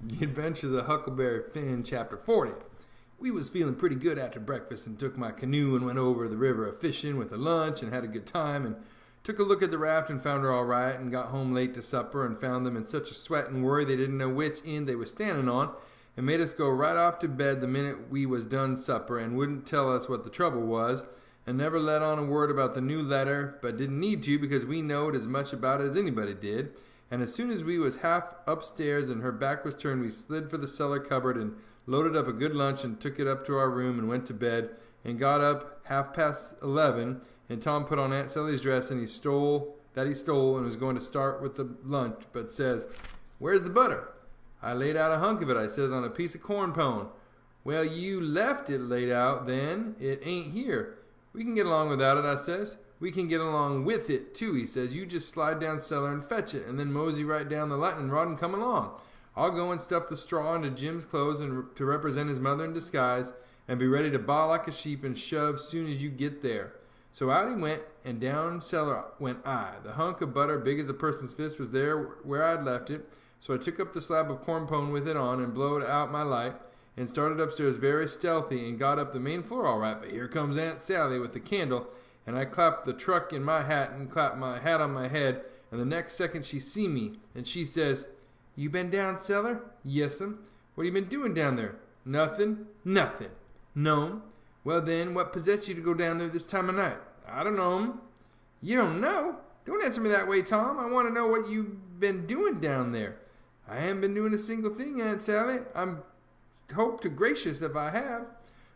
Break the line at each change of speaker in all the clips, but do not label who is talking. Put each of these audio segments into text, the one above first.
The Adventures of Huckleberry Finn, Chapter 40. We was feeling pretty good after breakfast and took my canoe and went over the river a-fishing with a lunch and had a good time and took a look at the raft and found her all right and got home late to supper and found them in such a sweat and worry they didn't know which end they was standing on and made us go right off to bed the minute we was done supper and wouldn't tell us what the trouble was and never let on a word about the new letter, but didn't need to because we knowed as much about it as anybody did. And as soon as we was half upstairs and her back was turned, we slid for the cellar cupboard and loaded up a good lunch and took it up to our room and went to bed and got up 11:30 and Tom put on Aunt Sally's dress and he stole and was going to start with the lunch but says, "Where's the butter?" I laid out a hunk of it, I says, on a piece of corn pone. "Well, you left it laid out then. It ain't here." "We can get along without it," I says. "We can get along with it, too," he says. "You just slide down cellar and fetch it, and then mosey right down the lightning rod and come along. I'll go and stuff the straw into Jim's clothes and to represent his mother in disguise, and be ready to baa like a sheep and shove soon as you get there." So out he went, and down cellar went I. The hunk of butter, big as a person's fist, was there where I'd left it, so I took up the slab of corn pone with it on and blowed out my light, and started upstairs very stealthy and got up the main floor all right. But here comes Aunt Sally with the candle, and I clapped the truck in my hat and clapped my hat on my head, and the next second she see me, and she says, "You been down cellar?" "Yes'm." "What you been doing down there?" "Nothing." "Nothing." "No." "Well then, what possessed you to go down there this time of night?" "I don't know." "You don't know? Don't answer me that way, Tom. I want to know what you been doing down there." "I haven't been doing a single thing, Aunt Sally. I'm hope to gracious if I have."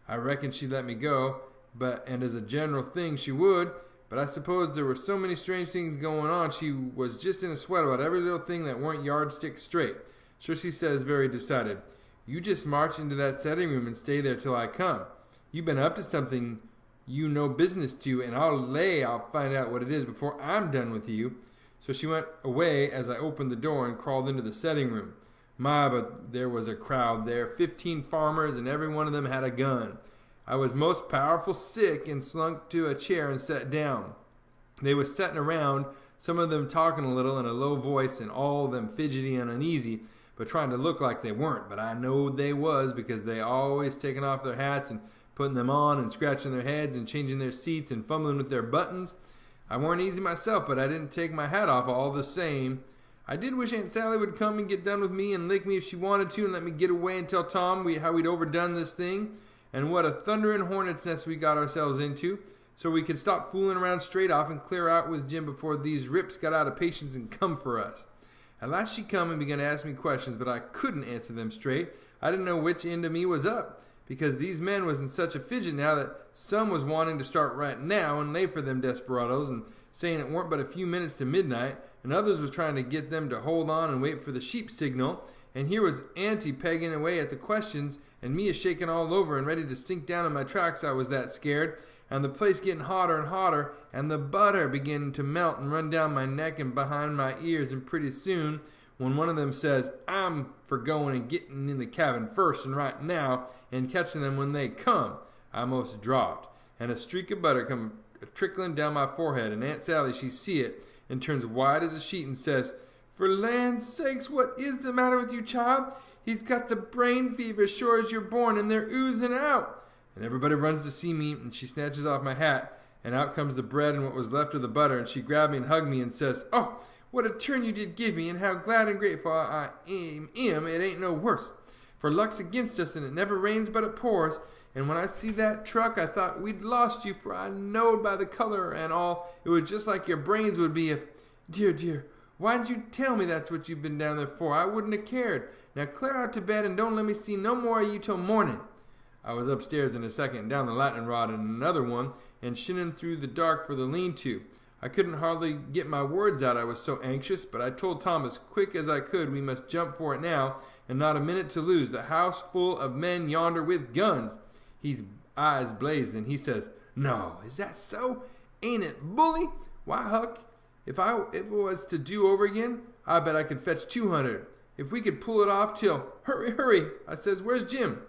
I reckon she'd let me go, and as a general thing she would, but I suppose there were so many strange things going on she was just in a sweat about every little thing that weren't yardstick straight. So she says very decided, "You just march into that setting room and stay there till I come. You been up to something you no business to, and I'll find out what it is before I'm done with you." So she went away as I opened the door and crawled into the setting room. My, but there was a crowd there, 15 farmers, and every one of them had a gun. I was most powerful sick and slunk to a chair and sat down. They was setting around, some of them talking a little in a low voice and all of them fidgety and uneasy, but trying to look like they weren't. But I knowed they was because they always taking off their hats and putting them on and scratching their heads and changing their seats and fumbling with their buttons. I weren't easy myself, but I didn't take my hat off all the same. I did wish Aunt Sally would come and get done with me and lick me if she wanted to and let me get away and tell Tom how we'd overdone this thing and what a thundering hornet's nest we got ourselves into, so we could stop fooling around straight off and clear out with Jim before these rips got out of patience and come for us. At last she come and began to ask me questions, but I couldn't answer them straight. I didn't know which end of me was up, because these men was in such a fidget now that some was wanting to start right now and lay for them desperados and saying it weren't but a few minutes to midnight, and others was trying to get them to hold on and wait for the sheep signal, and here was Auntie pegging away at the questions, and me a-shaking all over and ready to sink down in my tracks. I was that scared, and the place getting hotter and hotter, and the butter beginning to melt and run down my neck and behind my ears, and pretty soon, when one of them says, "I'm for going and getting in the cabin first and right now, and catching them when they come," I most dropped, and a streak of butter come trickling down my forehead, and Aunt Sally, she see it, and turns white as a sheet and says, "For land's sakes, what is the matter with you, child? He's got the brain fever as sure as you're born, and they're oozing out." And everybody runs to see me, and she snatches off my hat, and out comes the bread and what was left of the butter, and she grabbed me and hugged me and says, "Oh, what a turn you did give me, and how glad and grateful I am it ain't no worse. For luck's against us, and it never rains but it pours. And when I see that truck, I thought we'd lost you, for I knowed by the color and all, it was just like your brains would be if... Dear, dear, why'd you tell me that's what you've been down there for? I wouldn't have cared. Now clear out to bed and don't let me see no more of you till morning." I was upstairs in a second, down the lightning rod in another one, and shinning through the dark for the lean-to. I couldn't hardly get my words out, I was so anxious, but I told Tom as quick as I could we must jump for it now, and not a minute to lose. The house full of men yonder with guns. His eyes blazed, and he says, "No, is that so? Ain't it bully? Why, Huck, if it was to do over again, I bet I could fetch 200. If we could pull it off till... Hurry, hurry!" I says, "Where's Jim?"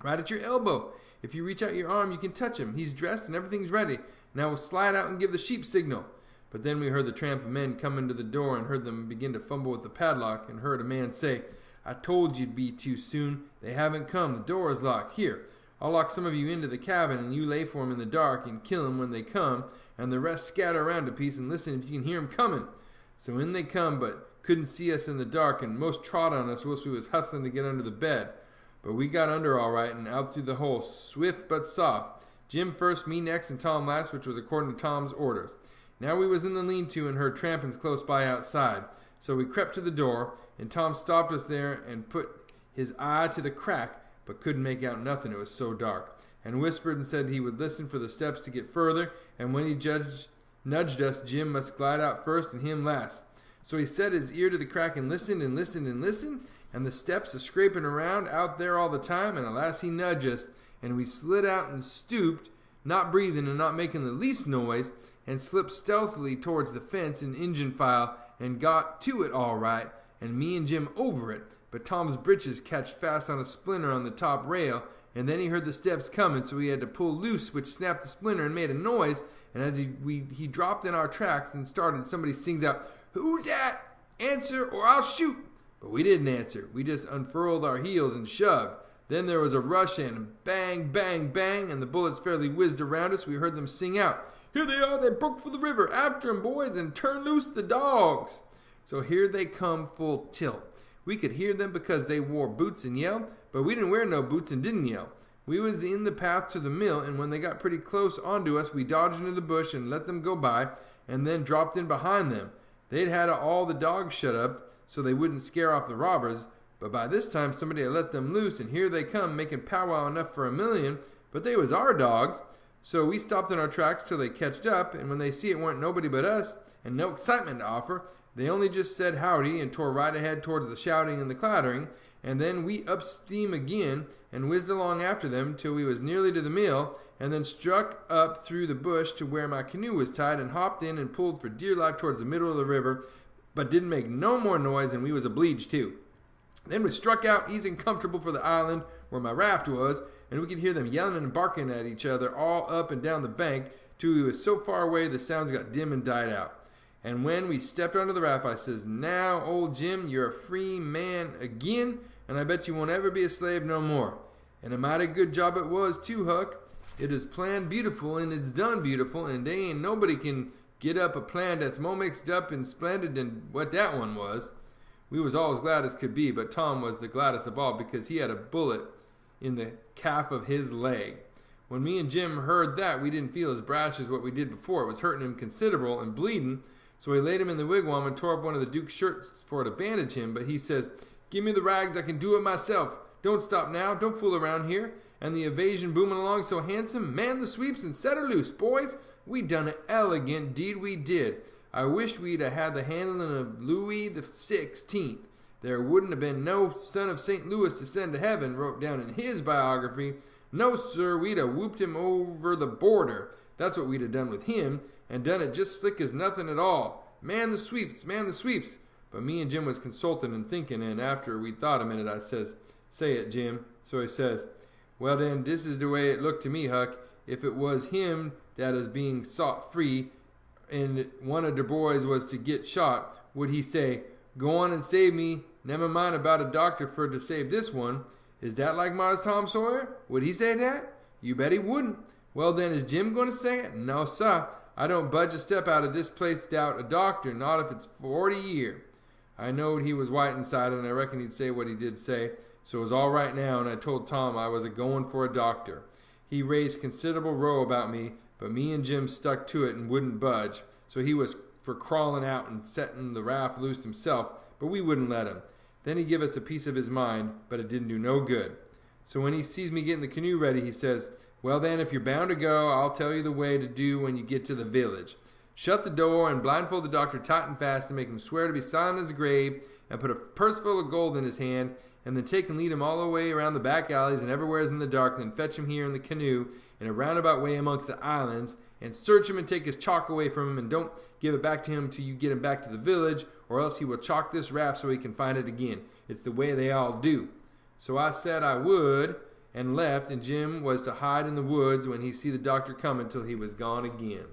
"Right at your elbow. If you reach out your arm, you can touch him. He's dressed and everything's ready. Now we'll slide out and give the sheep signal." But then we heard the tramp of men come into the door and heard them begin to fumble with the padlock and heard a man say, I told you'd be too soon. They haven't come. The door is locked. Here, I'll lock some of you into the cabin, and you lay for 'em in the dark and kill 'em when they come, and the rest scatter around a piece and listen if you can hear 'em coming.' So in they come, but couldn't see us in the dark, and most trod on us whilst we was hustling to get under the bed. But we got under all right and out through the hole, swift but soft. Jim first, me next, and Tom last, which was according to Tom's orders. Now we was in the lean-to and heard trampings close by outside. So we crept to the door, and Tom stopped us there and put his eye to the crack, but couldn't make out nothing, it was so dark, and whispered and said he would listen for the steps to get further, and when he nudged us, Jim must glide out first and him last. So he set his ear to the crack and listened and listened and listened, and the steps a-scraping around out there all the time, and at last he nudged us, and we slid out and stooped, not breathing and not making the least noise, and slipped stealthily towards the fence in Injun file, and got to it all right, and me and Jim over it, but Tom's breeches catched fast on a splinter on the top rail, and then he heard the steps coming, so he had to pull loose, which snapped the splinter and made a noise, and as he dropped in our tracks and started, somebody sings out, "Who's that? Answer or I'll shoot!" But we didn't answer. We just unfurled our heels and shoved. Then there was a rush and bang, bang, bang, and the bullets fairly whizzed around us. We heard them sing out, "Here they are, they broke for the river. After 'em, boys, and turn loose the dogs." So here they come full tilt. We could hear them because they wore boots and yelled, but we didn't wear no boots and didn't yell. We was in the path to the mill, and when they got pretty close onto us, we dodged into the bush and let them go by, and then dropped in behind them. They'd had all the dogs shut up, so they wouldn't scare off the robbers, but by this time somebody had let them loose, and here they come, making powwow enough for 1,000,000, but they was our dogs. So we stopped in our tracks till they catched up, and when they see it weren't nobody but us, and no excitement to offer, they only just said howdy and tore right ahead towards the shouting and the clattering, and then we up steam again and whizzed along after them till we was nearly to the mill, and then struck up through the bush to where my canoe was tied and hopped in and pulled for dear life towards the middle of the river, but didn't make no more noise than we was obliged to. Then we struck out, easing comfortable for the island where my raft was, and we could hear them yelling and barking at each other all up and down the bank till we was so far away the sounds got dim and died out. And when we stepped onto the raft, I says, "Now, old Jim, you're a free man again, and I bet you won't ever be a slave no more." And a mighty good job it was, too, Huck. It is planned beautiful, and it's done beautiful, and they ain't nobody can get up a plan that's more mixed up and splendid than what that one was. We was all as glad as could be, but Tom was the gladdest of all because he had a bullet in the calf of his leg. When me and Jim heard that, we didn't feel as brash as what we did before. It was hurting him considerable and bleeding, so we laid him in the wigwam and tore up one of the Duke's shirts for to bandage him, but he says, "Give me the rags, I can do it myself. Don't stop now, don't fool around here." And the evasion booming along so handsome, man the sweeps and set her loose, boys. We done it elegant, deed we did. I wished we'd a had the handling of Louis the 16th. There wouldn't have been no son of St. Louis to send to heaven, wrote down in his biography. No, sir, we'd have whooped him over the border. That's what we'd have done with him, and done it just slick as nothing at all. Man the sweeps, man the sweeps. But me and Jim was consulting and thinking, and after we'd thought a minute, I says, "Say it, Jim." So he says, "Well then, this is the way it looked to me, Huck. If it was him that is being sought free, and one of the boys was to get shot, would he say, 'Go on and save me, never mind about a doctor for to save this one'? Is that like Mars Tom Sawyer? Would he say that? You bet he wouldn't. Well then, is Jim going to say it? No, sir. I don't budge a step out of this place without a doctor, not if it's 40 year." I knowed he was white inside, and I reckon he'd say what he did say, so it was all right now, and I told Tom I was a-going for a doctor. He raised considerable row about me, but me and Jim stuck to it and wouldn't budge, so he was for crawling out and setting the raft loose himself, but we wouldn't let him. Then he give us a piece of his mind, but it didn't do no good. So when he sees me getting the canoe ready, he says, "Well then, if you're bound to go, I'll tell you the way to do when you get to the village. Shut the door and blindfold the doctor tight and fast and make him swear to be silent as a grave, and put a purse full of gold in his hand, and then take and lead him all the way around the back alleys and everywheres in the dark, and then fetch him here in the canoe in a roundabout way amongst the islands, and search him and take his chalk away from him, and don't give it back to him till you get him back to the village, or else he will chalk this raft so he can find it again. It's the way they all do." So I said I would, and left, and Jim was to hide in the woods when he see the doctor coming till he was gone again.